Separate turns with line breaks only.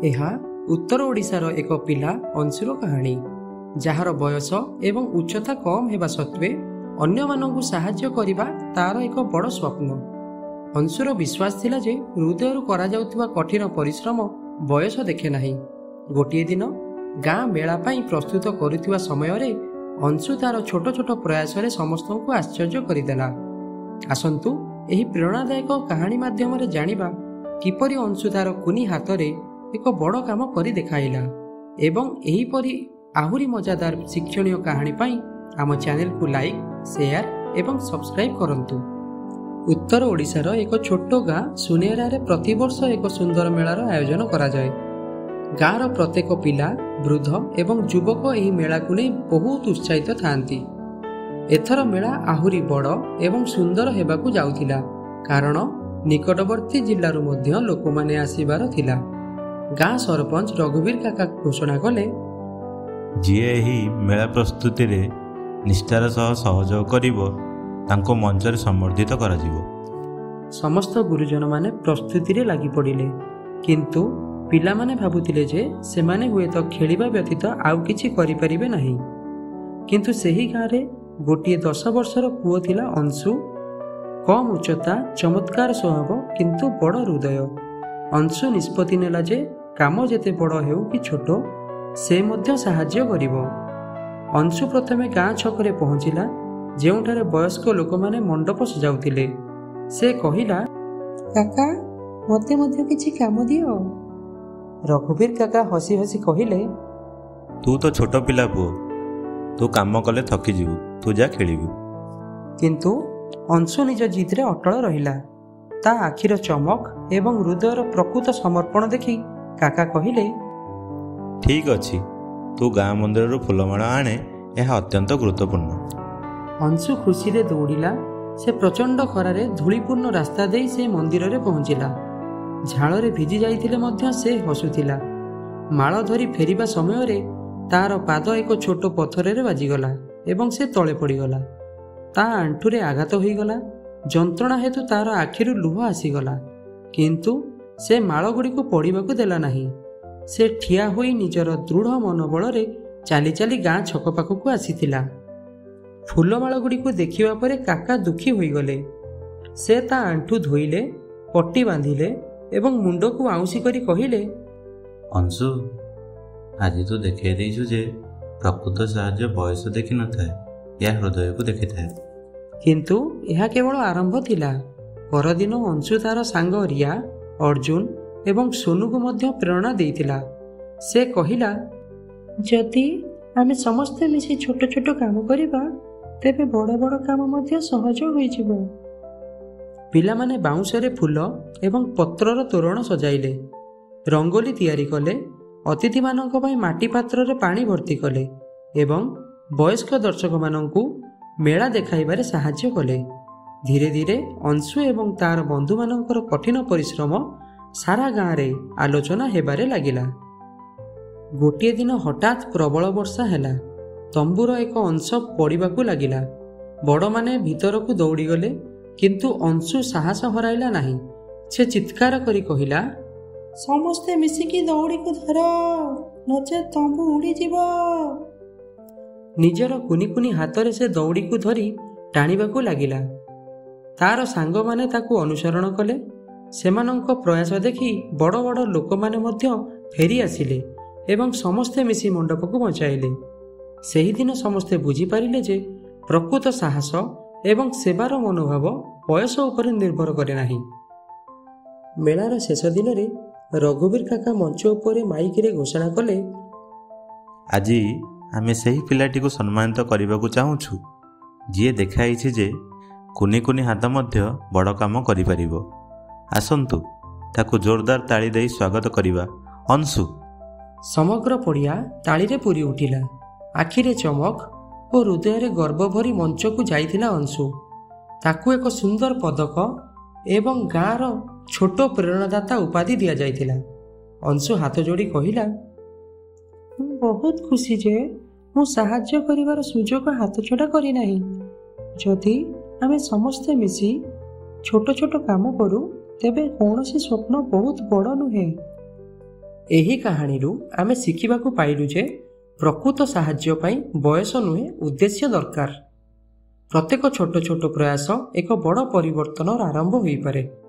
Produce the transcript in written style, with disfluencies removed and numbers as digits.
ଏହା ଉତ୍ତର ଓଡ଼ିଶାର ଏକ ପିଲା ଅଂଶୁର କାହାଣୀ, ଯାହାର ବୟସ ଏବଂ ଉଚ୍ଚତା କମ୍ ହେବା ସତ୍ତ୍ୱେ ଅନ୍ୟମାନଙ୍କୁ ସାହାଯ୍ୟ କରିବା ତାର ଏକ ବଡ଼ ସ୍ୱପ୍ନ। ଅଂଶୁର ବିଶ୍ୱାସ ଥିଲା ଯେ ହୃଦୟରୁ କରାଯାଉଥିବା କଠିନ ପରିଶ୍ରମ ବୟସ ଦେଖେ ନାହିଁ। ଗୋଟିଏ ଦିନ ଗାଁ ମେଳା ପାଇଁ ପ୍ରସ୍ତୁତ କରୁଥିବା ସମୟରେ ଅଂଶୁ ତାର ଛୋଟ ଛୋଟ ପ୍ରୟାସରେ ସମସ୍ତଙ୍କୁ ଆଶ୍ଚର୍ଯ୍ୟ କରିଦେଲା। ଆସନ୍ତୁ ଏହି ପ୍ରେରଣାଦାୟକ କାହାଣୀ ମାଧ୍ୟମରେ ଜାଣିବା କିପରି ଅଂଶୁ ତାର କୁନି ହାତରେ ଏକ ବଡ଼ କାମ କରି ଦେଖାଇଲା ଏବଂ ଏହିପରି ଆହୁରି ମଜାଦାର ଶିକ୍ଷଣୀୟ କାହାଣୀ ପାଇଁ ଆମ ଚ୍ୟାନେଲକୁ ଲାଇକ୍, ସେୟାର ଏବଂ ସବସ୍କ୍ରାଇବ୍ କରନ୍ତୁ। ଉତ୍ତର ଓଡ଼ିଶାର ଏକ ଛୋଟ ଗାଁ ସୁନେରାରେ ପ୍ରତିବର୍ଷ ଏକ ସୁନ୍ଦର ମେଳାର ଆୟୋଜନ କରାଯାଏ। ଗାଁର ପ୍ରତ୍ୟେକ ପିଲା, ବୃଦ୍ଧ ଏବଂ ଯୁବକ ଏହି ମେଳାକୁ ନେଇ ବହୁତ ଉତ୍ସାହିତ ଥାଆନ୍ତି। ଏଥର ମେଳା ଆହୁରି ବଡ଼ ଏବଂ ସୁନ୍ଦର ହେବାକୁ ଯାଉଥିଲା, କାରଣ ନିକଟବର୍ତ୍ତୀ ଜିଲ୍ଲାରୁ ମଧ୍ୟ ଲୋକମାନେ ଆସିବାର ଥିଲା। ଗାଁ ସରପଞ୍ଚ ରଘୁବୀର କାକା ଘୋଷଣା କଲେ,
ଯିଏ ଏହି ମେଳା ପ୍ରସ୍ତୁତିରେ ନିଷ୍ଠାର ସହ ସହଯୋଗ କରିବ ତାଙ୍କୁ ମଞ୍ଚରେ ସମ୍ବର୍ଦ୍ଧିତ କରାଯିବ।
ସମସ୍ତ ଗୁରୁଜନମାନେ ପ୍ରସ୍ତୁତିରେ ଲାଗି ପଡ଼ିଲେ, କିନ୍ତୁ ପିଲାମାନେ ଭାବୁଥିଲେ ଯେ ସେମାନେ ହୁଏତ ଖେଳିବା ବ୍ୟତୀତ ଆଉ କିଛି କରିପାରିବେ ନାହିଁ। କିନ୍ତୁ ସେହି ଗାଁରେ ଗୋଟିଏ 10 ବର୍ଷର ପୁଅ ଥିଲା ଅଂଶୁ। କମ୍ ଉଚ୍ଚତା, ଚମତ୍କାର ସ୍ୱଭାବ କିନ୍ତୁ ବଡ଼ ହୃଦୟ। ଅଂଶୁ ନିଷ୍ପତ୍ତି ନେଲା ଯେ କାମ ଯେତେ ବଡ଼ ହେଉ କି ଛୋଟ, ସେ ମଧ୍ୟ ସାହାଯ୍ୟ କରିବ। ଅଂଶୁ ପ୍ରଥମେ ଗାଁ ଛକରେ ପହଞ୍ଚିଲା, ଯେଉଁଠାରେ ବୟସ୍କ ଲୋକମାନେ ମଣ୍ଡପ ସଜାଉଥିଲେ। ସେ କହିଲା, କାକା, ମୋତେ ମଧ୍ୟ କିଛି କାମ ଦିଅ। ରଘୁବୀର କାକା ହସି ହସି କହିଲେ,
ତୁ ତ ଛୋଟ ପିଲା ପୁଅ, ତୁ କାମ କଲେ ଥକିଯିବୁ, ତୁ ଯା ଖେଳିବୁ।
କିନ୍ତୁ ଅଂଶୁ ନିଜ ଜିଦରେ ଅଟଳ ରହିଲା। ତା ଆଖିର ଚମକ ଏବଂ ହୃଦୟର ପ୍ରକୃତ ସମର୍ପଣ ଦେଖି କାକା କହିଲେ,
ଠିକ୍ ଅଛି, ତୁ ଗାଁ ମନ୍ଦିରରୁ ଫୁଲମାଳ ଆଣେ, ଏହା ଅତ୍ୟନ୍ତ ଗୁରୁତ୍ୱପୂର୍ଣ୍ଣ।
ଅଂଶୁ ଖୁସିରେ ଦୌଡ଼ିଲା। ସେ ପ୍ରଚଣ୍ଡ ଖରାରେ ଧୂଳିପୂର୍ଣ୍ଣ ରାସ୍ତା ଦେଇ ସେ ମନ୍ଦିରରେ ପହଞ୍ଚିଲା। ଝାଳରେ ଭିଜି ଯାଇଥିଲେ ମଧ୍ୟ ସେ ହସୁଥିଲା। ମାଳ ଧରି ଫେରିବା ସମୟରେ ତାର ପାଦ ଏକ ଛୋଟ ପଥରରେ ବାଜିଗଲା ଏବଂ ସେ ତଳେ ପଡ଼ିଗଲା। ତା ଆଣ୍ଠୁରେ ଆଘାତ ହୋଇଗଲା। ଯନ୍ତ୍ରଣା ହେତୁ ତାର ଆଖିରୁ ଲୁହ ଆସିଗଲା, କିନ୍ତୁ ସେ ମାଳଗୁଡ଼ିକୁ ପଡ଼ିବାକୁ ଦେଲା ନାହିଁ। ସେ ଠିଆ ହୋଇ ନିଜର ଦୃଢ଼ ମନୋବଳରେ ଚାଲି ଚାଲି ଗାଁ ଛକ ପାଖକୁ ଆସିଥିଲା। ଫୁଲମାଳଗୁଡ଼ିକୁ ଦେଖିବା ପରେ କାକା ଦୁଃଖୀ ହୋଇଗଲେ। ସେ ତା ଆଣ୍ଠୁ ଧୋଇଲେ, ପଟି ବାନ୍ଧିଲେ ଏବଂ ମୁଣ୍ଡକୁ ଆଉଁସି କରି କହିଲେ,
ଅଂଶୁ, ଆଜି ତୁ ଦେଖାଇ ଦେଇଛୁ ଯେ ପ୍ରକୃତ ସାହାଯ୍ୟ ବୟସ ଦେଖିନଥାଏ, ଏହା ହୃଦୟକୁ ଦେଖିଥାଏ।
କିନ୍ତୁ ଏହା କେବଳ ଆରମ୍ଭ ଥିଲା। ପରଦିନ ଅଂଶୁ ତାର ସାଙ୍ଗ ରିୟା, ଅର୍ଜୁନ ଏବଂ ସୋନୁକୁ ମଧ୍ୟ ପ୍ରେରଣା ଦେଇଥିଲା। ସେ କହିଲା, ଯଦି ଆମେ ସମସ୍ତେ ମିଶି ଛୋଟ ଛୋଟ କାମ କରିବା, ତେବେ ବଡ଼ ବଡ଼ କାମ ମଧ୍ୟ ସହଜ ହୋଇଯିବ। ପିଲାମାନେ ବାଉଁଶରେ ଫୁଲ ଏବଂ ପତ୍ରର ତୋରଣ ସଜାଇଲେ, ରଙ୍ଗୋଲି ତିଆରି କଲେ, ଅତିଥିମାନଙ୍କ ପାଇଁ ମାଟି ପାତ୍ରରେ ପାଣି ଭର୍ତ୍ତି କଲେ ଏବଂ ବୟସ୍କ ଦର୍ଶକମାନଙ୍କୁ ମେଳା ଦେଖାଇବାରେ ସାହାଯ୍ୟ କଲେ। ଧୀରେ ଧୀରେ ଅଂଶୁ ଏବଂ ତାର ବନ୍ଧୁମାନଙ୍କର କଠିନ ପରିଶ୍ରମ ସାରା ଗାଁରେ ଆଲୋଚନା ହେବାରେ ଲାଗିଲା। ଗୋଟିଏ ଦିନ ହଠାତ୍ ପ୍ରବଳ ବର୍ଷା ହେଲା। ତମ୍ବୁର ଏକ ଅଂଶ ପଡ଼ିବାକୁ ଲାଗିଲା। ବଡ଼ମାନେ ଭିତରକୁ ଦୌଡ଼ିଗଲେ, କିନ୍ତୁ ଅଂଶୁ ସାହସ ହରାଇଲା ନାହିଁ। ସେ ଚିତ୍କାର କରି କହିଲା, ସମସ୍ତେ ମିଶିକି ଦଉଡ଼ିକୁ ଧର, ନଚେତ୍ ତମ୍ବୁ ଉଡ଼ିଯିବ। ନିଜର କୁନି କୁନି ହାତରେ ସେ ଦଉଡ଼ିକୁ ଧରି ଟାଣିବାକୁ ଲାଗିଲା। ତାର ସାଙ୍ଗମାନେ ତାକୁ ଅନୁସରଣ କଲେ। ସେମାନଙ୍କ ପ୍ରୟାସ ଦେଖି ବଡ଼ ବଡ଼ ଲୋକମାନେ ମଧ୍ୟ ଫେରି ଆସିଲେ ଏବଂ ସମସ୍ତେ ମିଶି ମଣ୍ଡପକୁ ବଞ୍ଚାଇଲେ। ସେହିଦିନ ସମସ୍ତେ ବୁଝିପାରିଲେ ଯେ ପ୍ରକୃତ ସାହସ ଏବଂ ସେବାର ମନୋଭାବ ବୟସ ଉପରେ ନିର୍ଭର କରେ ନାହିଁ। ମେଳାର ଶେଷ ଦିନରେ ରଘୁବୀର କାକା ମଞ୍ଚ ଉପରେ ମାଇକରେ ଘୋଷଣା କଲେ,
ଆଜି ଆମେ ସେହି ପିଲାଟିକୁ ସମ୍ମାନିତ କରିବାକୁ ଚାହୁଁଛୁ, ଯିଏ ଦେଖାଇଛି ଯେ କୁନି କୁନି ହାତ ମଧ୍ୟ ବଡ଼ କାମ କରିପାରିବ। ଆସନ୍ତୁ ତାକୁ ଜୋରଦାର ତାଳି ଦେଇ ସ୍ୱାଗତ କରିବା। ଅଂଶୁ।
ସମଗ୍ର ପଡ଼ିଆ ତାଳିରେ ପୂରି ଉଠିଲା। ଆଖିରେ ଚମକ ଓ ହୃଦୟରେ ଗର୍ବ ଭରି ମଞ୍ଚକୁ ଯାଇଥିଲା ଅଂଶୁ। ତାକୁ ଏକ ସୁନ୍ଦର ପଦକ ଏବଂ ଗାଁର ଛୋଟ ପ୍ରେରଣାଦାତା ଉପାଧି ଦିଆଯାଇଥିଲା। ଅଂଶୁ ହାତ ଯୋଡ଼ି କହିଲା, ମୁଁ ବହୁତ ଖୁସି ଯେ ମୁଁ ସାହାଯ୍ୟ କରିବାର ସୁଯୋଗ ହାତଛଡ଼ା କରିନାହିଁ। ଯଦି ଆମେ ସମସ୍ତେ ମିଶି ଛୋଟ ଛୋଟ କାମ କରୁ, ତେବେ କୌଣସି ସ୍ୱପ୍ନ ବହୁତ ବଡ଼ ନୁହେଁ। ଏହି କାହାଣୀରୁ ଆମେ ଶିଖିବାକୁ ପାଇଲୁ ଯେ ପ୍ରକୃତ ସାହାଯ୍ୟ ପାଇଁ ବୟସ ନୁହେଁ, ଉଦ୍ଦେଶ୍ୟ ଦରକାର। ପ୍ରତ୍ୟେକ ଛୋଟ ଛୋଟ ପ୍ରୟାସ ଏକ ବଡ଼ ପରିବର୍ତ୍ତନର ଆରମ୍ଭ ହୋଇପାରେ।